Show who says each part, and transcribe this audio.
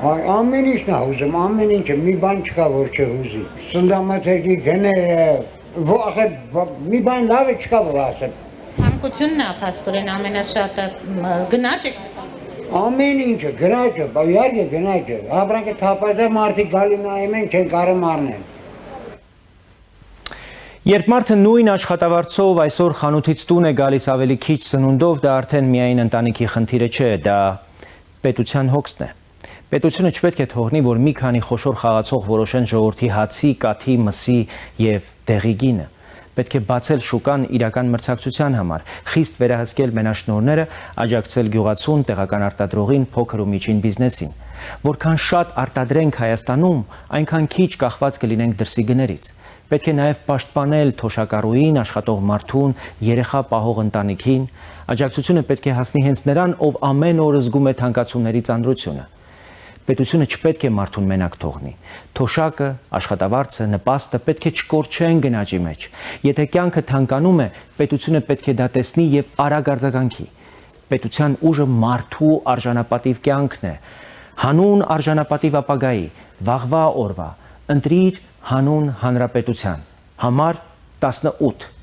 Speaker 1: Ամեն ինչն է ուզում, ամեն ինչը, մի բան չկա, որ չուզի։ Սննդամթերքի գները, մի բան լավ է չկա, որ ասեմ։
Speaker 2: Ցանկությունն է, փաստորեն ամենաշատը գնաճ է։
Speaker 1: Ամեն ինչը, գնաճը, իհարկե գնաճը։ Ապրանքը թափազա մարդիկ գալի նայում են, չեն կարող առնել։
Speaker 3: Երբ մարդը նույն աշխատավարձով այսօր խանութից տուն է գալիս ավելի քիչ սնունդով, դա արդեն միայն ընտանիքի խնդիրը չէ, դա պետության հոգսն է։ Պետությունը չպետք է թողնի, որ մի քանի խոշոր խաղացող որոշեն ժողովրդի հացի, կաթի, մսի եւ դեղի գինը։ Պետք է բացել շուկան իրական մրցակցության համար, խիստ վերահսկել մենաշնորհները, աջակցել գյուղացուն, տեղական արտադրողին, փոքր ու միջին բիզնեսին։ Որքան շատ արտադրենք Հայաստանում, այնքան քիչ կախված կլինենք դրսի գներից։ Պետք է նաև պաշտպանել թոշակառուին, աշխատող մարդուն, երեխա պահող ընտանիքին։ Աջակցությունը պետք է հասնի հենց նրան, ով ամեն օր զգում է թանկացումների ծանրությունը։ Պետությունը չպետք է մարդուն մենակ թողնի։ Թոշակը, աշխատավարձը, նպաստը պետք է չկորչեն գնաճի մեջ։ Եթե կյանքը թանկանում է, պետությունը պետք է դա տեսնի եւ արագ արձագանքի։ Պետության ուժը մարդու արժանապատիվ կյանքն է, հանուն արժանապատիվ ապագայի, վաղվա օրվա, ընտրիր հանուն հանրապետության, համար 18